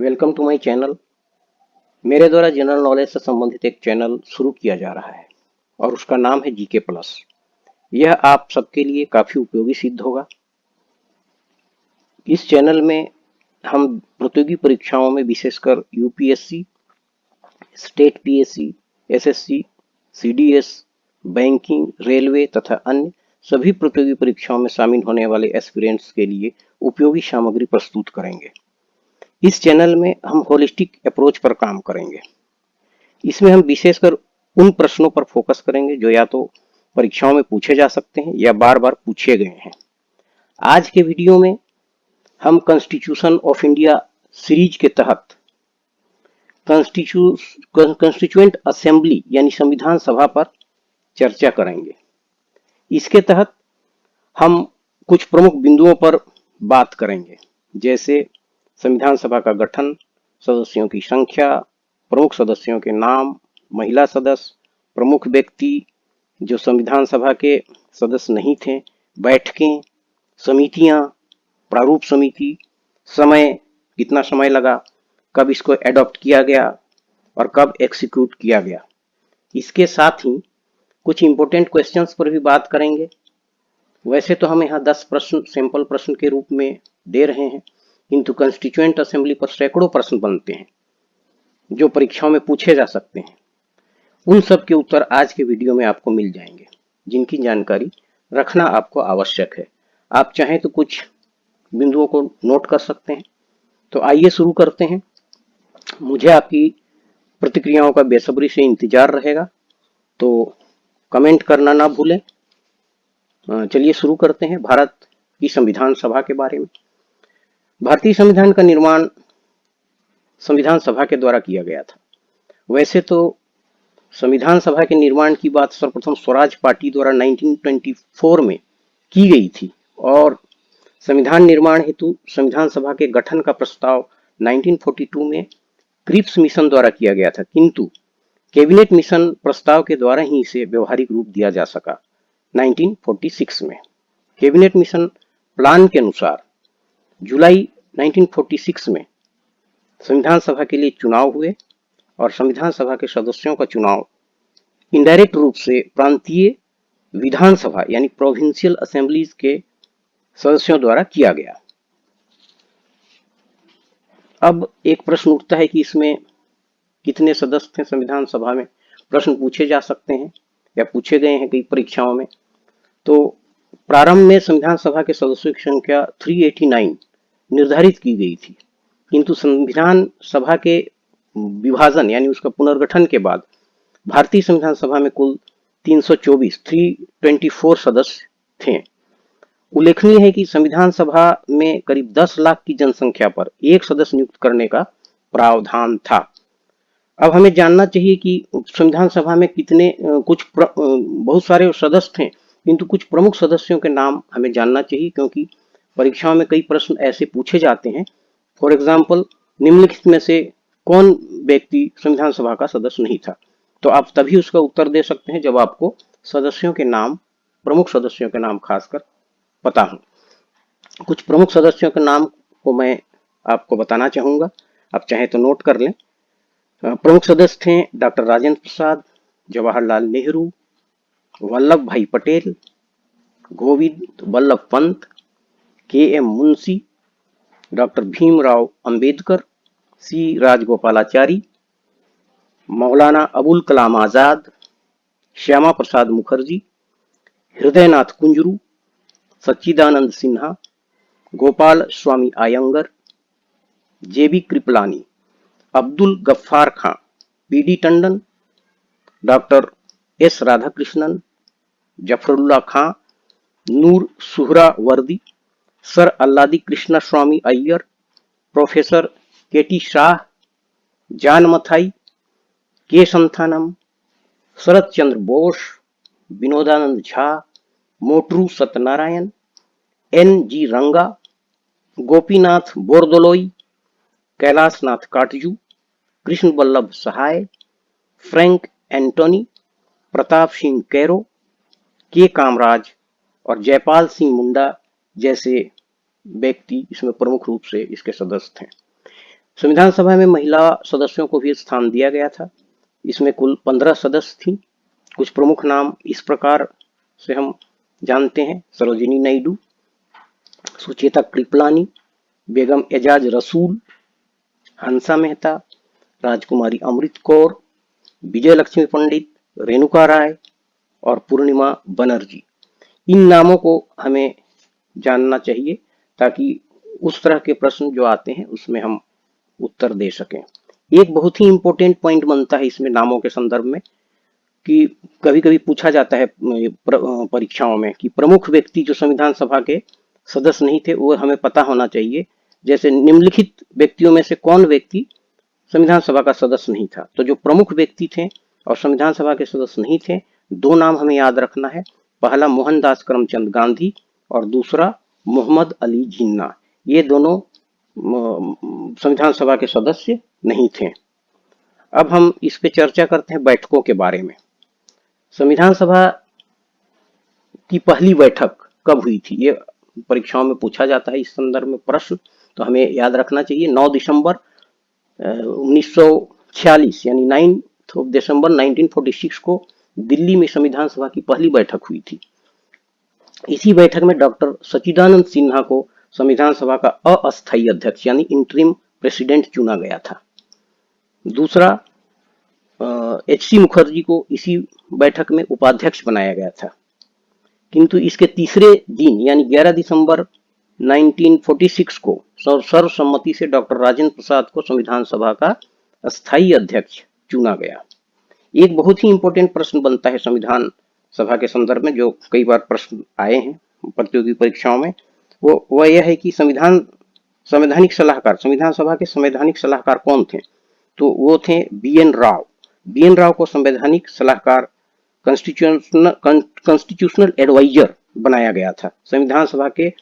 Welcome to my channel. मेरे द्वारा general knowledge से संबंधित एक चैनल शुरू किया जा रहा है और उसका नाम है जीके प्लस। यह आप सबके लिए काफ़ी उपयोगी सिद्ध होगा। इस चैनल में हम प्रतियोगी परीक्षाओं में विशेषकर UPSC, state PSC, SSC, CDS, banking, railway तथा अन्य सभी प्रतियोगी परीक्षाओं में शामिल होने वाले एस्पिरेंट्स के लिए उपयोगी सामग्री प्रस्तुत करेंगे। इस चैनल में हम होलिस्टिक अप्रोच पर काम करेंगे। इसमें हम विशेषकर उन प्रश्नों पर फोकस करेंगे जो या तो परीक्षाओं में पूछे जा सकते हैं या बार बार पूछे गए हैं। आज के वीडियो में हम कॉन्स्टिट्यूशन ऑफ इंडिया सीरीज के तहत कॉन्स्टिट्यूएंट असेंबली यानी संविधान सभा पर चर्चा करेंगे। इसके तहत हम कुछ प्रमुख बिंदुओं पर बात करेंगे, जैसे संविधान सभा का गठन, सदस्यों की संख्या, प्रमुख सदस्यों के नाम, महिला सदस्य, प्रमुख व्यक्ति जो संविधान सभा के सदस्य नहीं थे, बैठकें, समितियां, प्रारूप समिति, समय, कितना समय लगा, कब इसको एडॉप्ट किया गया और कब एक्सिक्यूट किया गया। इसके साथ ही कुछ इंपॉर्टेंट क्वेश्चंस पर भी बात करेंगे। वैसे तो हम यहाँ 10 प्रश्न सैंपल प्रश्न के रूप में दे रहे हैं, किंतु कॉन्स्टिट्यूएंट असेंबली पर सैकड़ों प्रश्न बनते हैं जो परीक्षाओं में पूछे जा सकते हैं। उन सब के उत्तर आज के वीडियो में आपको मिल जाएंगे, जिनकी जानकारी रखना आपको आवश्यक है। आप चाहें तो कुछ बिंदुओं को नोट कर सकते हैं। तो आइए शुरू करते हैं। मुझे आपकी प्रतिक्रियाओं का बेसब्री से इंतजार रहेगा, तो कमेंट करना ना भूलें। चलिए शुरू करते हैं भारत की संविधान सभा के बारे में। भारतीय संविधान का निर्माण संविधान सभा के द्वारा किया गया था। वैसे तो संविधान सभा के निर्माण की बात सर्वप्रथम स्वराज पार्टी द्वारा 1924 में की गई थी और संविधान निर्माण हेतु संविधान सभा के गठन का प्रस्ताव 1942 में क्रिप्स मिशन द्वारा किया गया था, किंतु कैबिनेट मिशन प्रस्ताव के द्वारा ही इसे व्यवहारिक रूप दिया जा सका 1946 में। कैबिनेट मिशन प्लान के अनुसार जुलाई 1946 में संविधान सभा के लिए चुनाव हुए और संविधान सभा के सदस्यों का चुनाव इनडायरेक्ट रूप से प्रांतीय विधानसभा यानी प्रोविंशियल असेंबलीज के सदस्यों द्वारा किया गया। अब एक प्रश्न उठता है कि इसमें कितने सदस्य थे संविधान सभा में। प्रश्न पूछे जा सकते हैं या पूछे गए हैं कई परीक्षाओं में। तो प्रारंभ में संविधान सभा के सदस्यों की संख्या 389 निर्धारित की गई थी, किंतु संविधान सभा के विभाजन यानी उसका पुनर्गठन के बाद भारतीय संविधान सभा में कुल 324 सदस्य थे। उल्लेखनीय है कि संविधान सभा में करीब 10 लाख की जनसंख्या पर एक सदस्य नियुक्त करने का प्रावधान था। अब हमें जानना चाहिए कि संविधान सभा में कितने बहुत सारे सदस्य थे, किंतु कुछ प्रमुख सदस्यों के नाम हमें जानना चाहिए, क्योंकि परीक्षाओं में कई प्रश्न ऐसे पूछे जाते हैं। फॉर एग्जाम्पल, निम्नलिखित में से कौन व्यक्ति संविधान सभा का सदस्य नहीं था, तो आप तभी उसका उत्तर दे सकते हैं जब आपको सदस्यों के नाम, प्रमुख सदस्यों के नाम खासकर पता हो। कुछ प्रमुख सदस्यों के नाम को मैं आपको बताना चाहूंगा, आप चाहें तो नोट कर लें। प्रमुख सदस्य थे doctor Rajendra Prasad, Jawaharlal Nehru, Vallabh Bhai Patel, Govind Ballabh Pant, K M Munshi, doctor Bhimrao Ambedkar, C Rajagopalachari, Maulana Abul Kalam Azad, Shyama Prasad Mukherjee, Hridaynath Kunzru, Sachchidanand Sinha, Gopal Swami Ayyangar, J B Kripalani, Abdul Ghaffar Khan, P D Tandon, doctor S Radhakrishnan, Zafrullah Khan, Noor Suhrawardy, sir Alladi Krishna Swami Ayyar, professor K T Shah, John Mathai, K Santhanam, Sharad Chandra Bose, Vinodanand Jha, Moturi Satyanarayan, N G रंगा, गोपीनाथ बोरदोलोई, कैलाशनाथ काटजू, कृष्ण बल्लभ सहाय, फ्रैंक एंटोनी, प्रताप सिंह कैरो, के कामराज और जयपाल सिंह मुंडा जैसे व्यक्ति इसमें प्रमुख रूप से इसके सदस्य थे। संविधान सभा में महिला सदस्यों को भी स्थान दिया गया था। इसमें कुल 15 सदस्य थी। कुछ प्रमुख नाम इस प्रकार से हम जानते हैं: सरोजिनी नायडू, सुचेता कृपलानी, बेगम एजाज रसूल, हंसा मेहता, राजकुमारी अमृत कौर, विजय लक्ष्मी पंडित, रेणुका राय और पूर्णिमा बनर्जी। इन नामों को हमें जानना चाहिए ताकि उस तरह के प्रश्न जो आते हैं उसमें हम उत्तर दे सकें। एक बहुत ही इंपॉर्टेंट पॉइंट बनता है इसमें नामों के संदर्भ में कि कभी कभी पूछा जाता है परीक्षाओं में कि प्रमुख व्यक्ति जो संविधान सभा के सदस्य नहीं थे वो हमें पता होना चाहिए। जैसे निम्नलिखित व्यक्तियों में से कौन व्यक्ति संविधान सभा का सदस्य नहीं था? तो जो प्रमुख व्यक्ति थे और संविधान सभा के सदस्य नहीं थे, दो नाम हमें याद रखना है। पहला मोहनदास करमचंद गांधी और दूसरा मोहम्मद अली जिन्ना। ये दोनों संविधान सभा के सदस्य नहीं थे। अब हम इस पे चर्चा करते हैं बैठकों के बारे में। संविधान सभा की पहली बैठक कब हुई थी? ये परीक्षाओं में पूछा जाता है इस संदर्भ में प्रश्न, तो हमें याद रखना चाहिए 9 दिसंबर 1946 यानी 9 दिसंबर 1946 को दिल्ली में संविधान सभा की पहली बैठक हुई थी। इसी बैठक में डॉक्टर सच्चिदानंद सिन्हा को संविधान सभा का अस्थायी अध्यक्ष यानी इंटरिम प्रेसिडेंट चुना गया था। दूसरा, एच.सी. मुखर्जी को इसी बैठक में उपाध्यक्ष बनाया गया था। किंतु इसके तीसरे दिन यानी 11 दिसंबर 1946 को सर्वसम्मति से डॉक्टर राजेंद्र प्रसाद को संविधान सभा का अस्थायी अध्यक्ष चुना गया। एक बहुत ही इंपॉर्टेंट प्रश्न बनता है संविधान सभा के संदर्भ में, जो कई बार प्रश्न आए हैं प्रतियोगी परीक्षाओं में, वो यह है कि संवैधानिक सलाहकार, संविधान सभा के संवैधानिक सलाहकार कौन थे? तो वो थे बी.एन. राव। बी.एन. राव को संवैधानिक सलाहकार, कॉन्स्टिट्यूशनल एडवाइजर बनाया गया था संविधान सभा के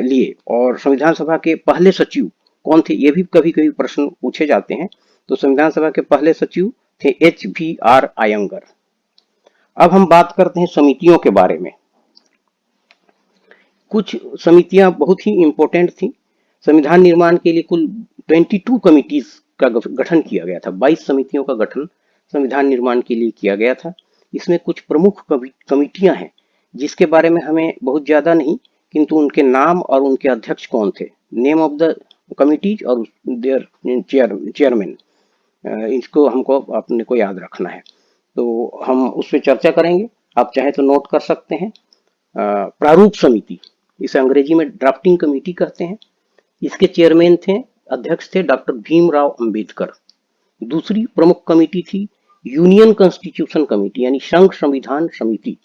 लिए। और संविधान सभा के पहले सचिव कौन थे? ये भी कभी कभी प्रश्न पूछे जाते हैं। तो संविधान सभा के पहले सचिव थे H.V.R. आयंगर। अब हम बात करते हैं समितियों के बारे में। कुछ समितियां बहुत ही इंपॉर्टेंट थी। संविधान निर्माण के लिए कुल 22 कमिटीज का गठन किया गया था। 22 समितियों का गठन संविधान निर्माण के लिए किया गया था। इसमें कुछ प्रमुख कमिटियां हैं जिसके बारे में हमें बहुत ज्यादा नहीं, किंतु उनके नाम और उनके अध्यक्ष कौन थे, नेम ऑफ द कमिटीज और देयर चेयरमैन, इसको हमको अपने को याद रखना है। तो हम उस पर चर्चा करेंगे। आप चाहे तो नोट कर सकते हैं। प्रारूप समिति, इसे अंग्रेजी में ड्राफ्टिंग कमेटी कहते हैं। इसके चेयरमैन थे, अध्यक्ष थे डॉक्टर भीमराव अंबेडकर। दूसरी प्रमुख कमेटी थी यूनियन कॉन्स्टिट्यूशन कमेटी यानी संघ संविधान समिति,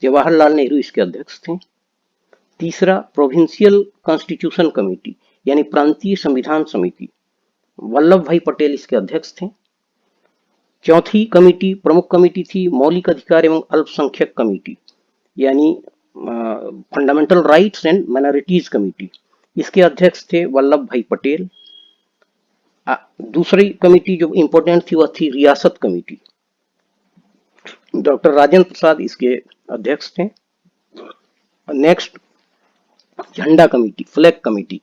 जवाहरलाल नेहरू इसके अध्यक्ष थे। तीसरा, प्रोविंशियल कॉन्स्टिट्यूशन कमेटी यानी प्रांतीय संविधान समिति, वल्लभ भाई पटेल इसके अध्यक्ष थे। चौथी कमेटी, प्रमुख कमेटी थी मौलिक अधिकार एवं अल्पसंख्यक कमेटी यानी fundamental rights and minorities committee, इसके अध्यक्ष थे वल्लभ भाई पटेल। दूसरी कमेटी जो इंपॉर्टेंट थी वह थी रियासत कमेटी, डॉक्टर राजेंद्र प्रसाद इसके अध्यक्ष थे। नेक्स्ट, झंडा committee, flag committee,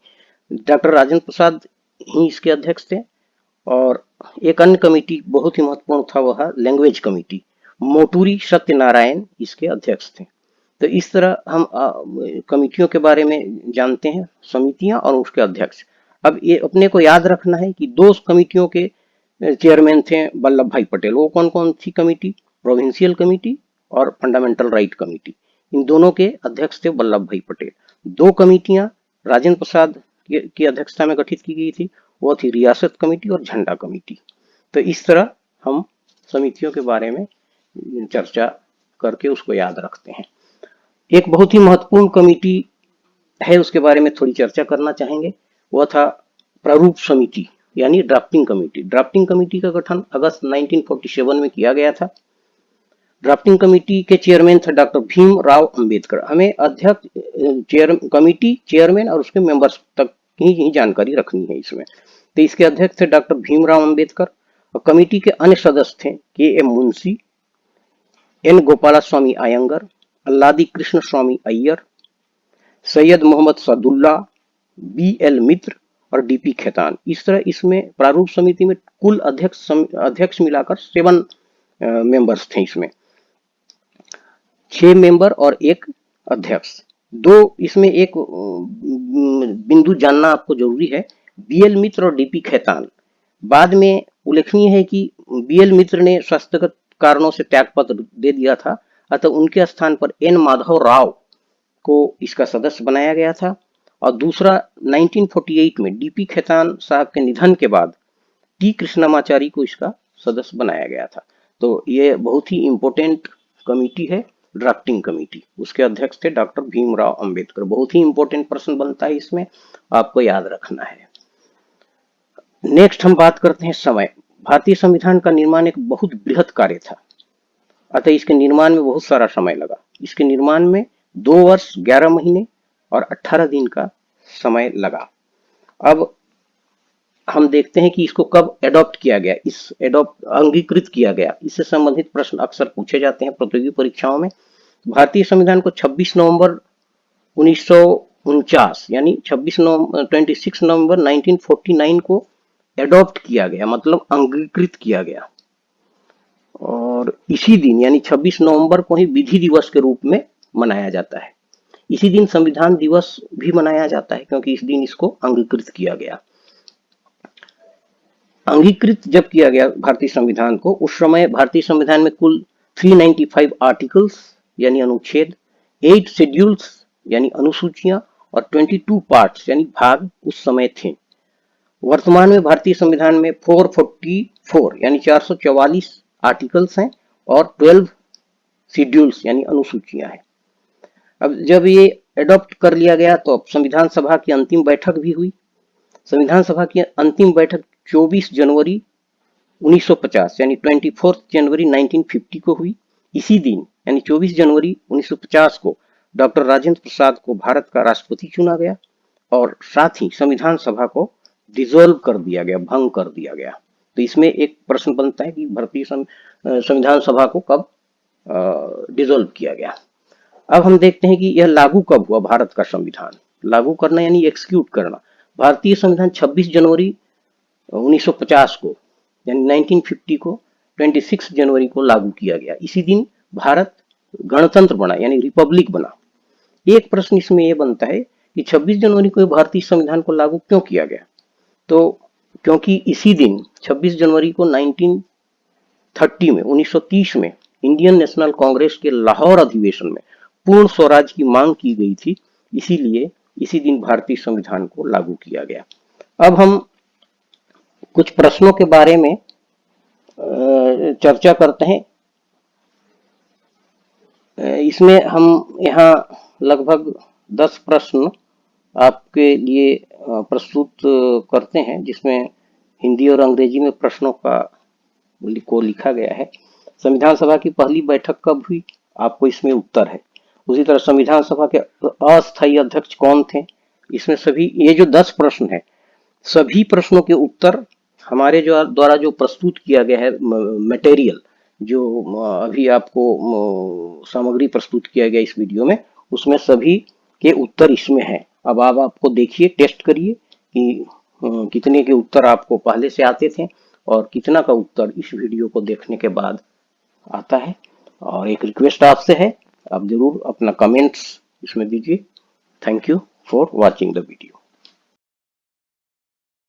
doctor Rajendra Prasad ही इसके अध्यक्ष थे। और एक अन्य कमेटी बहुत ही महत्वपूर्ण था, वह लैंग्वेज कमेटी, मोटूरी सत्यनारायण इसके अध्यक्ष थे। तो इस तरह हम कमेटियों के बारे में जानते हैं, समितियां और उसके अध्यक्ष। अब ये अपने को याद रखना है कि दो कमेटियों के चेयरमैन थे वल्लभ भाई पटेल। वो कौन कौन सी कमेटी? प्रोविंशियल कमेटी और फंडामेंटल राइट कमेटी, इन दोनों के अध्यक्ष थे वल्लभ भाई पटेल। दो कमेटियां राजेंद्र प्रसाद की अध्यक्षता में गठित की गई थी, वो थी रियासत कमेटी और झंडा कमेटी। तो इस तरह हम समितियों के बारे में चर्चा करके उसको याद रखते हैं। एक बहुत ही महत्वपूर्ण कमेटी है, उसके बारे में थोड़ी चर्चा करना चाहेंगे, वह था प्रारूप समिति यानी ड्राफ्टिंग कमेटी। ड्राफ्टिंग कमेटी का गठन अगस्त 1947 में किया गया था। ड्राफ्टिंग कमेटी के चेयरमैन थे डॉक्टर भीमराव अंबेडकर। हमें अध्यक्ष, कमेटी, चेयरमैन और उसके मेंबर्स तक ही जानकारी रखनी है इसमें। तो इसके अध्यक्ष थे डॉक्टर भीमराव अंबेडकर और कमेटी के अन्य सदस्य थे के.एम. मुंशी, एन. गोपालस्वामी आयंगर, अल्लादी कृष्ण स्वामी अय्यर, सैयद मोहम्मद सदुल्ला, बी.एल. मित्र और डीपी खेतान। इस तरह इसमें प्रारूप समिति में कुल अध्यक्ष मिलाकर 7 मेंबर्स थे। इसमें 6 मेंबर और 1 अध्यक्ष। इसमें एक बिंदु जानना आपको जरूरी है, बीएल मित्र और डीपी खेतान। बाद में उल्लेखनीय है कि बीएल मित्र ने स्वास्थ्यगत कारणों से त्यागपत्र दे दिया था, अतः उनके स्थान पर एन माधव राव को इसका सदस्य बनाया गया था। और दूसरा 1948 में डीपी खेतान साहब के निधन के बाद टी कृष्णमाचारी को इसका सदस्य बनाया गया था। तो ये बहुत ही इंपॉर्टेंट कमेटी है, ड्राफ्टिंग कमेटी। उसके अध्यक्ष थे डॉक्टर भीमराव अंबेडकर। बहुत ही इंपॉर्टेंट प्रश्न बनता है इसमें, आपको याद रखना है। नेक्स्ट हम बात करते हैं समय। भारतीय संविधान का निर्माण एक बहुत बृहत कार्य था, अतः इसके निर्माण में बहुत सारा समय लगा। इसके निर्माण में 2 वर्ष 11 महीने और 18 दिन का समय लगा। अब हम देखते हैं कि इसको कब एडॉप्ट किया गया, अंगीकृत किया गया। इससे संबंधित प्रश्न अक्सर पूछे जाते हैं प्रतियोगी परीक्षाओं में। भारतीय संविधान को 26 नवंबर 1949 यानी 26 नवंबर 1949 को एडॉप्ट किया गया, मतलब अंगीकृत किया गया। और इसी दिन यानी 26 नवंबर को ही विधि दिवस के रूप में मनाया जाता है। इसी दिन संविधान दिवस भी मनाया जाता है, क्योंकि इस दिन इसको अंगीकृत किया गया। अंगीकृत जब किया गया भारतीय संविधान को, उस समय भारतीय संविधान में कुल 395 आर्टिकल्स यानी अनुच्छेद, 8 शेड्यूल्स यानी अनुसूचियां और 22 पार्ट्स यानी भाग उस समय थे। वर्तमान में भारतीय संविधान में 444 यानी 444 आर्टिकल्स हैं और 12 शेड्यूल्स यानी अनुसूचियां हैं। अब जब ये एडॉप्ट कर लिया गया तो अब संविधान सभा की अंतिम बैठक भी हुई। संविधान सभा की अंतिम बैठक 24 जनवरी 1950 यानी 24 जनवरी 1950 को हुई। इसी दिन यानी 24 जनवरी 1950 को डॉक्टर राजेंद्र प्रसाद को भारत का राष्ट्रपति चुना गया और साथ ही संविधान सभा को डिसॉल्व कर दिया गया, भंग कर दिया गया। तो इसमें एक प्रश्न बनता है कि भारतीय संविधान सभा को कब डिसॉल्व किया गया। अब हम देखते हैं कि यह लागू कब हुआ। भारत का संविधान लागू करना यानी एक्सिक्यूट करना। भारतीय संविधान 26 जनवरी 1950 को यानी 1950 को 26 जनवरी को लागू किया गया। इसी दिन भारत गणतंत्र बना यानी रिपब्लिक बना। एक प्रश्न इसमें यह बनता है कि 26 जनवरी को भारतीय संविधान को लागू क्यों किया गया। तो क्योंकि इसी दिन 26 जनवरी को 1930 में इंडियन नेशनल कांग्रेस के लाहौर अधिवेशन में पूर्ण स्वराज की मांग की गई थी, इसीलिए इसी दिन भारतीय संविधान को लागू किया गया। अब हम कुछ प्रश्नों के बारे में चर्चा करते हैं। इसमें हम यहाँ लगभग 10 प्रश्न आपके लिए प्रस्तुत करते हैं, जिसमें हिंदी और अंग्रेजी में प्रश्नों को लिखा गया है। संविधान सभा की पहली बैठक कब हुई, आपको इसमें उत्तर है। उसी तरह संविधान सभा के अस्थायी अध्यक्ष कौन थे। इसमें सभी ये जो 10 प्रश्न है, सभी प्रश्नों के उत्तर हमारे द्वारा जो प्रस्तुत किया गया है मटेरियल, जो अभी आपको सामग्री प्रस्तुत किया गया इस वीडियो में, उसमें सभी के उत्तर इसमें है। अब आपको देखिए, टेस्ट करिए कि कितने के उत्तर आपको पहले से आते थे और कितना का उत्तर इस वीडियो को देखने के बाद आता है। और एक रिक्वेस्ट आपसे है, आप जरूर अपना कमेंट्स इसमें दीजिए। Thank you for watching the video.